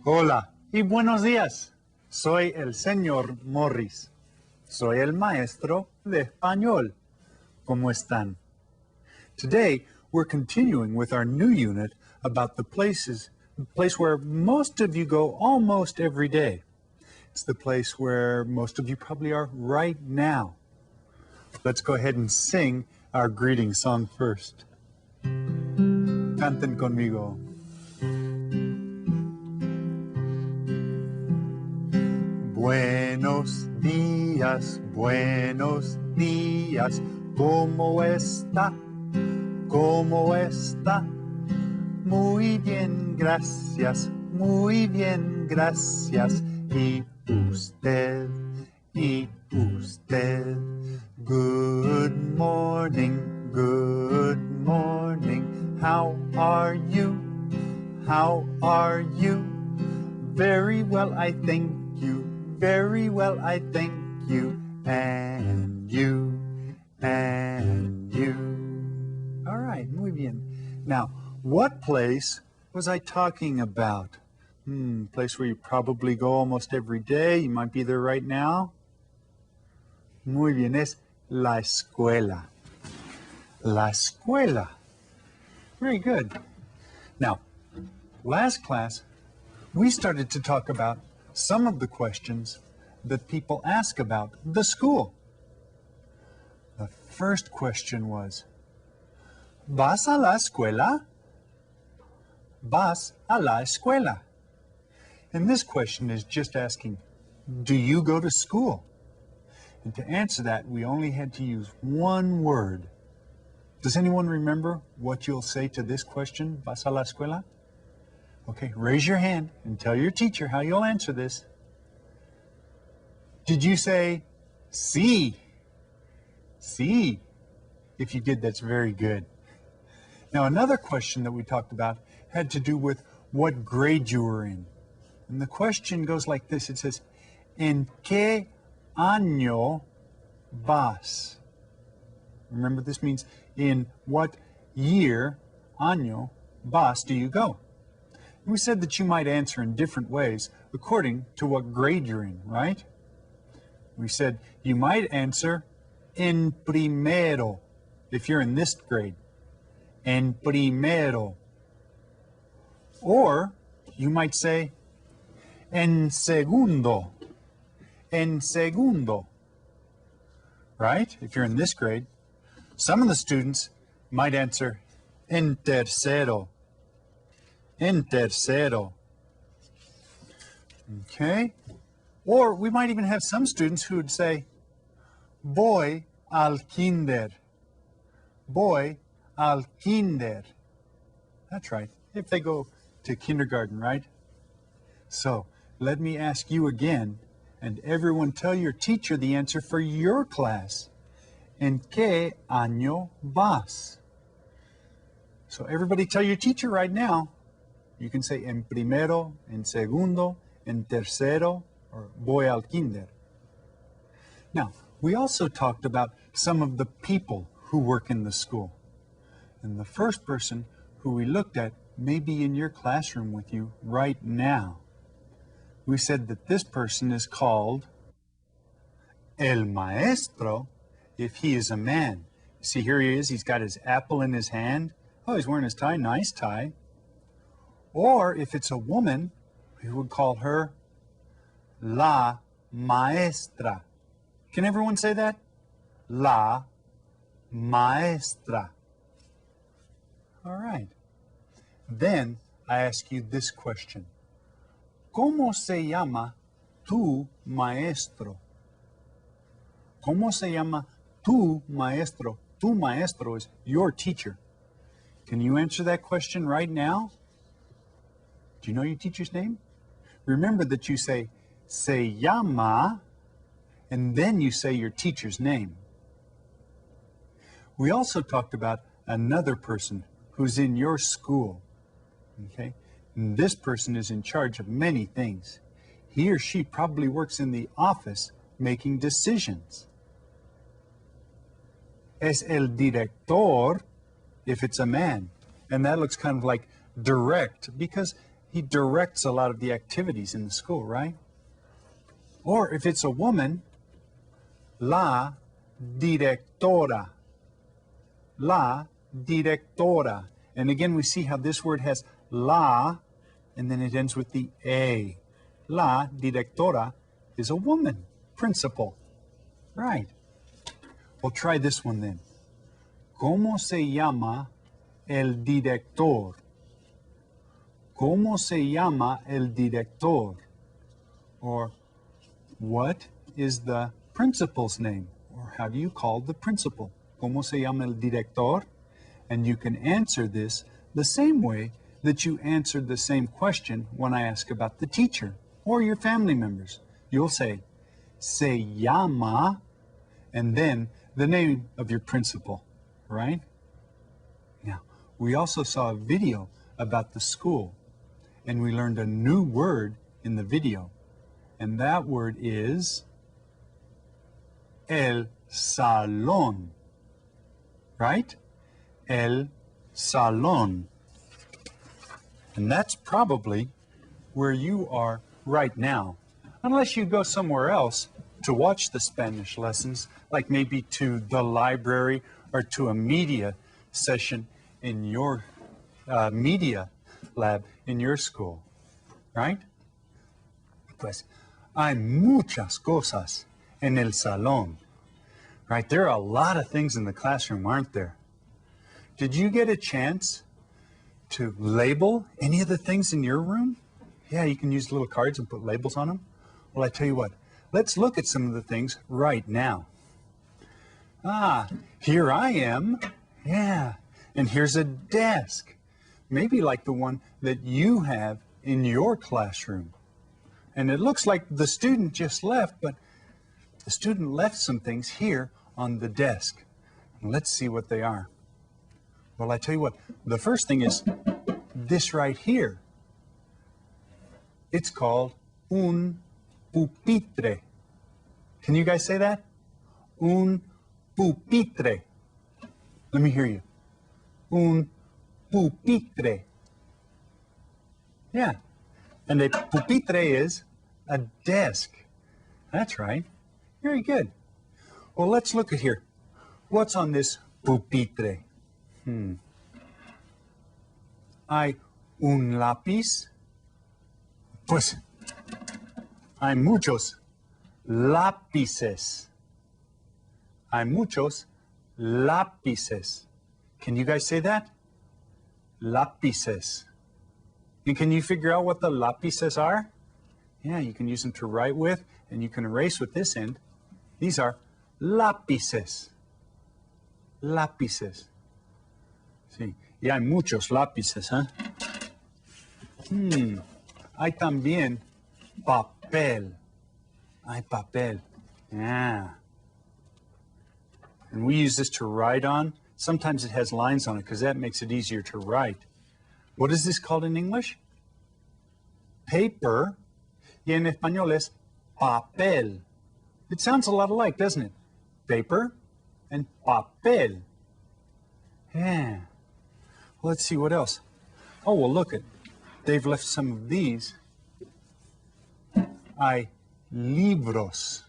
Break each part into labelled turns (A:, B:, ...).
A: Hola y buenos días. Soy el señor Morris. Soy el maestro de español. ¿Cómo están? Today, we're continuing with our new unit about the place where most of you go almost every day. It's the place where most of you probably are right now. Let's go ahead and sing our greeting song first. Canten conmigo. Buenos días, ¿cómo está? ¿Cómo está? Muy bien, gracias, muy bien, gracias. ¿Y usted? ¿Y usted? Good morning, good morning. How are you? How are you? Very well, I thank you. Very well, I thank you. And you, and you. All right, muy bien. Now, what place was I talking about? Place where you probably go almost every day. You might be there right now. Muy bien, es la escuela. La escuela. Very good. Now, last class, we started to talk about some of the questions that people ask about the school. The first question was, ¿Vas a la escuela? ¿Vas a la escuela? And this question is just asking, do you go to school? And to answer that, we only had to use one word. Does anyone remember what you'll say to this question, ¿Vas a la escuela? Okay, raise your hand and tell your teacher how you'll answer this. Did you say, sí? Sí. If you did, that's very good. Now, another question that we talked about had to do with what grade you were in. And the question goes like this. It says, ¿En qué año vas? Remember, this means in what year, año, vas, do you go? We said that you might answer in different ways according to what grade you're in, right? We said you might answer en primero if you're in this grade. En primero. Or you might say en segundo. En segundo. Right? If you're in this grade. Some of the students might answer en tercero. En tercero. Okay? Or we might even have some students who would say, voy al kinder. Voy al kinder. That's right, if they go to kindergarten, right? So, let me ask you again, and everyone tell your teacher the answer for your class. ¿En qué año vas? So everybody tell your teacher right now. You can say en primero, en segundo, en tercero, or voy al kinder. Now, we also talked about some of the people who work in the school. And the first person who we looked at may be in your classroom with you right now. We said that this person is called el maestro if he is a man. See, here he is. He's got his apple in his hand. Oh, he's wearing his tie. Nice tie. Or if it's a woman, we would call her la maestra. Can everyone say that? La maestra. All right. Then I ask you this question. ¿Cómo se llama tu maestro? ¿Cómo se llama tu maestro? Tu maestro is your teacher. Can you answer that question right now? Do you know your teacher's name? Remember that you say, se llama, and then you say your teacher's name. We also talked about another person who's in your school, okay? And this person is in charge of many things. He or she probably works in the office making decisions. Es el director if it's a man. And that looks kind of like direct because he directs a lot of the activities in the school, right? Or if it's a woman, la directora. La directora. And again, we see how this word has la, and then it ends with the a. La directora is a woman, principal. Right. Well, try this one then. ¿Cómo se llama el director? ¿Cómo se llama el director? Or what is the principal's name? Or how do you call the principal? ¿Cómo se llama el director? And you can answer this the same way that you answered the same question when I ask about the teacher or your family members. You'll say, se llama, and then the name of your principal, right? Now, we also saw a video about the school, and we learned a new word in the video, and that word is el salón, right? El salón. And that's probably where you are right now, unless you go somewhere else to watch the Spanish lessons, like maybe to the library or to a media session in your media lab in your school, right? Pues hay muchas cosas en el salón, right? There are a lot of things in the classroom, aren't there? Did you get a chance to label any of the things in your room? Yeah, you can use little cards and put labels on them. Well, I tell you what, let's look at some of the things right now. Ah, here I am. Yeah, and here's a desk, maybe like the one that you have in your classroom. And it looks like the student just left, but the student left some things here on the desk. Let's see what they are. Well, I tell you what, the first thing is this right here. It's called un pupitre. Can you guys say that? Un pupitre. Let me hear you. Un pupitre. Yeah. And a pupitre is a desk. That's right. Very good. Well, let's look at here. What's on this pupitre? Hay un lápiz. Pues, hay muchos lápices. Hay muchos lápices. Can you guys say that? Lápices. And can you figure out what the lápices are? Yeah, you can use them to write with, and you can erase with this end. These are lápices. Lápices. Sí, y hay muchos lápices, ¿eh? Hay también papel. Hay papel. Yeah. And we use this to write on. Sometimes it has lines on it because that makes it easier to write. What is this called in English? Paper. Y en español es papel. It sounds a lot alike, doesn't it? Paper and papel. Yeah. Well, let's see what else. Oh, well, look at. They've left some of these. Hay libros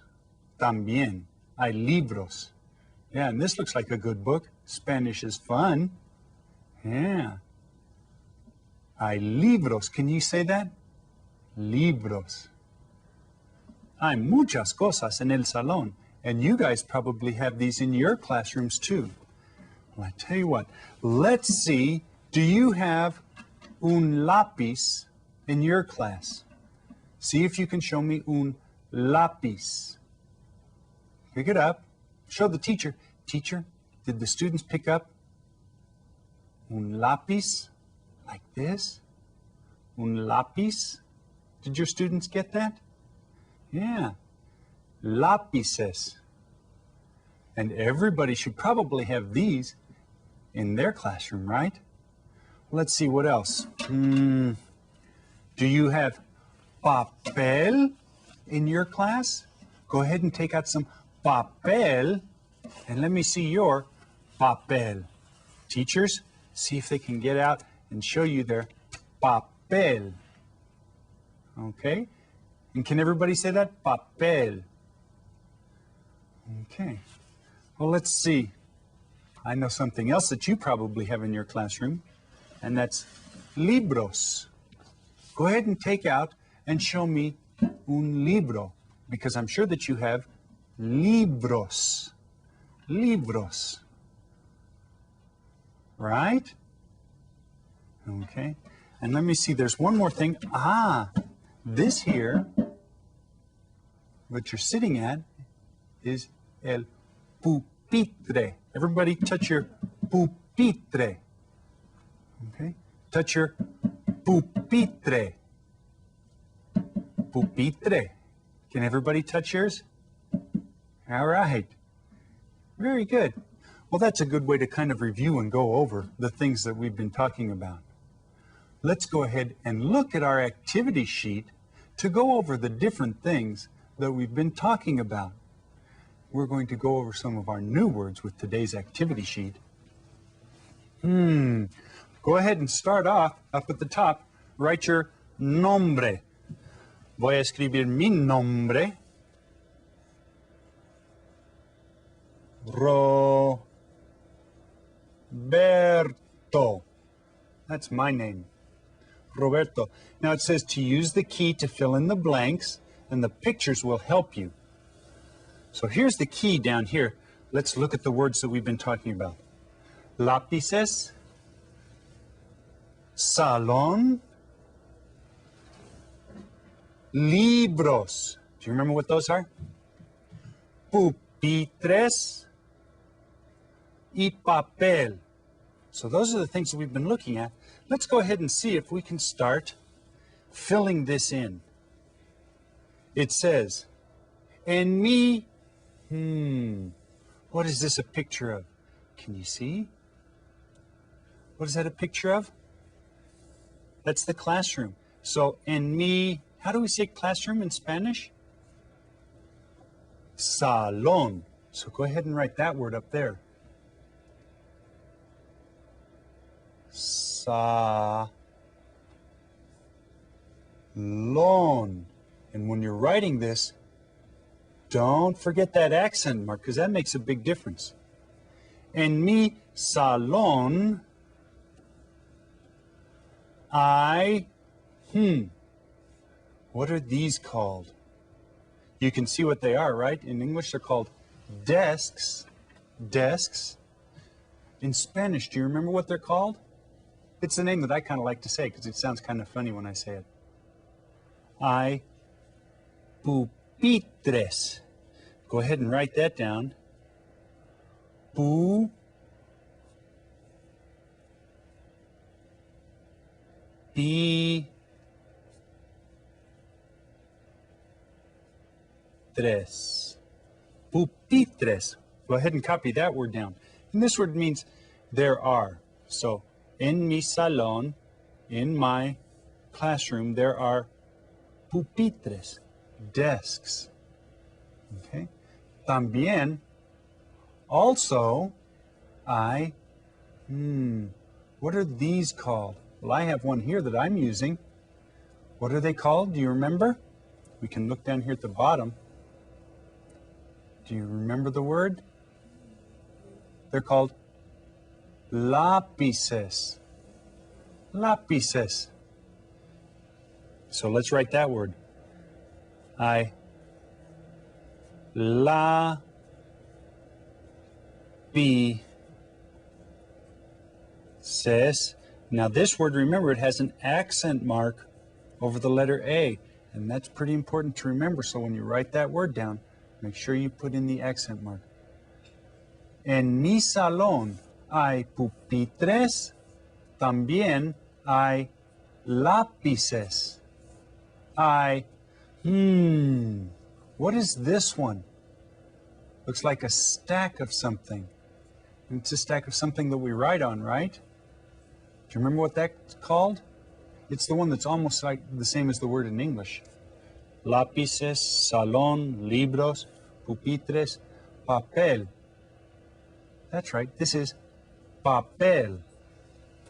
A: también. Hay libros. Yeah, and this looks like a good book. Spanish is fun. Yeah. Hay libros. Can you say that? Libros. Hay muchas cosas en el salón. And you guys probably have these in your classrooms too. Well, I tell you what. Let's see. Do you have un lápiz in your class? See if you can show me un lápiz. Pick it up. Show the teacher. Teacher, did the students pick up un lápiz like this? Un lápiz? Did your students get that? Yeah. Lápices. And everybody should probably have these in their classroom, right? Let's see what else. Do you have papel in your class? Go ahead and take out some papel and let me see your papel. Teachers, see if they can get out and show you their papel. Okay? And can everybody say that? Papel. Okay. Well, let's see. I know something else that you probably have in your classroom, and that's libros. Go ahead and take out and show me un libro, because I'm sure that you have libros. Libros. Right? Okay. And let me see, there's one more thing. Ah, this here, what you're sitting at, is el pupitre. Everybody touch your pupitre. Okay? Touch your pupitre. Pupitre. Can everybody touch yours? All right. Very good. Well, that's a good way to kind of review and go over the things that we've been talking about. Let's go ahead and look at our activity sheet to go over the different things that we've been talking about. We're going to go over some of our new words with today's activity sheet. Go ahead and start off up at the top. Write your nombre. Voy a escribir mi nombre. Roberto. That's my name. Roberto. Now it says to use the key to fill in the blanks, and the pictures will help you. So here's the key down here. Let's look at the words that we've been talking about. Lápices, salón, libros. Do you remember what those are? Pupitres y papel. So those are the things that we've been looking at. Let's go ahead and see if we can start filling this in. It says, en mi, what is this a picture of? Can you see? What is that a picture of? That's the classroom. So en mi, how do we say classroom in Spanish? Salón. So go ahead and write that word up there. Salón. And when you're writing this, don't forget that accent mark, because that makes a big difference. En mi salón, what are these called? You can see what they are, right? In English, they're called desks. Desks. In Spanish, do you remember what they're called? It's a name that I kind of like to say because it sounds kind of funny when I say it. Pupitres. Go ahead and write that down. Pupitres. Pupitres. Go ahead and copy that word down. And this word means there are. So, en mi salón, in my classroom, there are pupitres, desks. Okay? También, also, what are these called? Well, I have one here that I'm using. What are they called? Do you remember? We can look down here at the bottom. Do you remember the word? They're called lápices. Lápices. So let's write that word. Lápices. Now this word, remember, it has an accent mark over the letter A, and that's pretty important to remember. So when you write that word down, make sure you put in the accent mark. En mi salón hay pupitres, también hay lápices. What is this one? Looks like a stack of something. It's a stack of something that we write on, right? Do you remember what that's called? It's the one that's almost like the same as the word in English. Lápices, salón, libros, pupitres, papel. That's right, this is papel.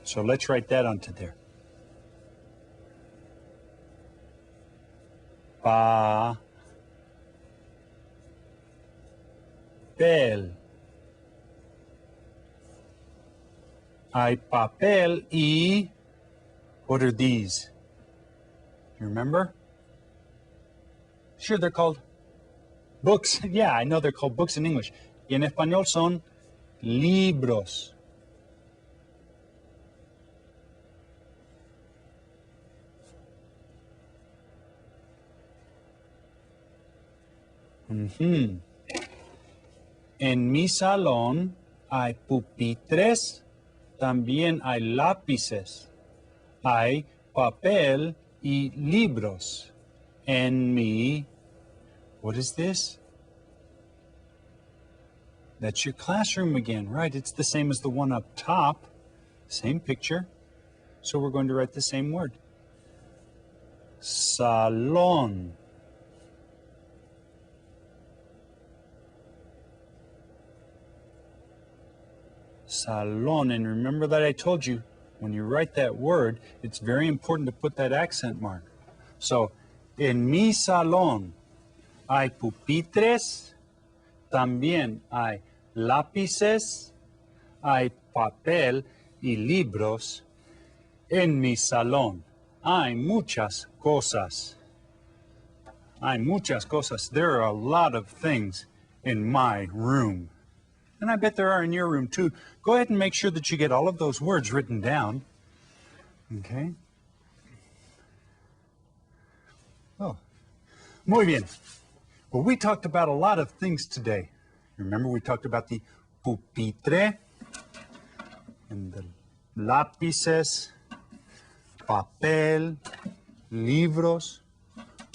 A: So let's write that onto there. papel. Hay papel y what are these? You remember? Sure, they're called books. Yeah, I know they're called books in English. Y en español son libros. En mi salón hay pupitres, también hay lápices, hay papel y libros. En mi, what is this? That's your classroom again, right? It's the same as the one up top, same picture. So we're going to write the same word. Salón. Salón. And remember that I told you, when you write that word, it's very important to put that accent mark. So, en mi salón hay pupitres, también hay lápices, hay papel y libros. En mi salón hay muchas cosas. Hay muchas cosas. There are a lot of things in my room. And I bet there are in your room too. Go ahead and make sure that you get all of those words written down. Okay? Oh, muy bien. Well, we talked about a lot of things today. Remember, we talked about the pupitre and the lápices, papel, libros.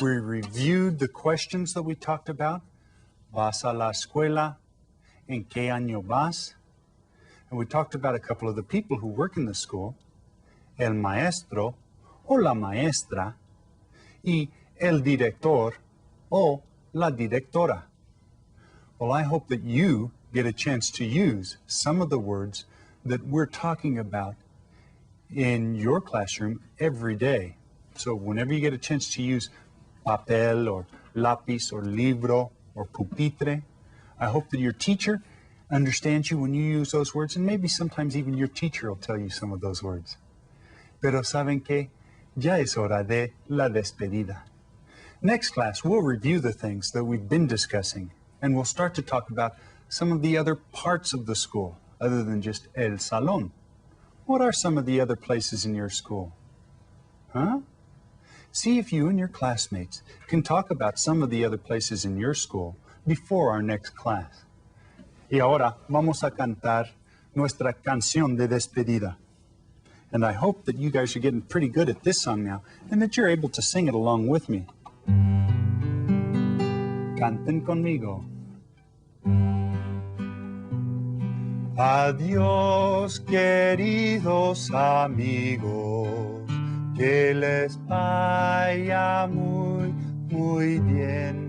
A: We reviewed the questions that we talked about. ¿Vas a la escuela? ¿En qué año vas? And we talked about a couple of the people who work in the school. El maestro o la maestra y el director o la directora. Well, I hope that you get a chance to use some of the words that we're talking about in your classroom every day. So whenever you get a chance to use papel or lápiz or libro or pupitre, I hope that your teacher understands you when you use those words, and maybe sometimes even your teacher will tell you some of those words. Pero saben que ya es hora de la despedida. Next class, we'll review the things that we've been discussing, and we'll start to talk about some of the other parts of the school, other than just el salón. What are some of the other places in your school? Huh? See if you and your classmates can talk about some of the other places in your school before our next class. Y ahora vamos a cantar nuestra canción de despedida. And I hope that you guys are getting pretty good at this song now and that you're able to sing it along with me. Canten conmigo. Adiós, queridos amigos, que les vaya muy, muy bien.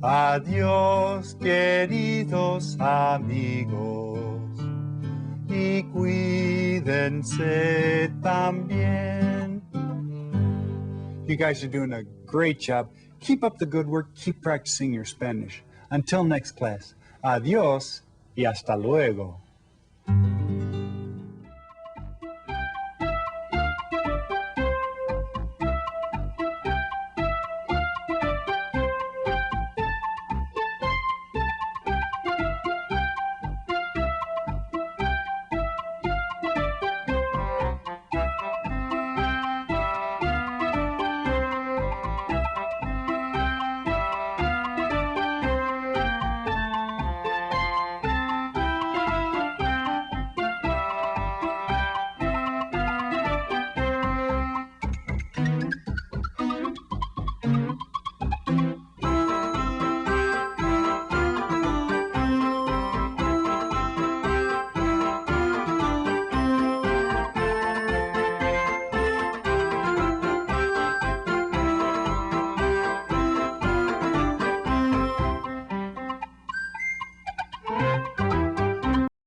A: Adiós, queridos amigos, y cuídense también. You guys are doing a great job. Keep up the good work. Keep practicing your Spanish. Until next class, adiós y hasta luego.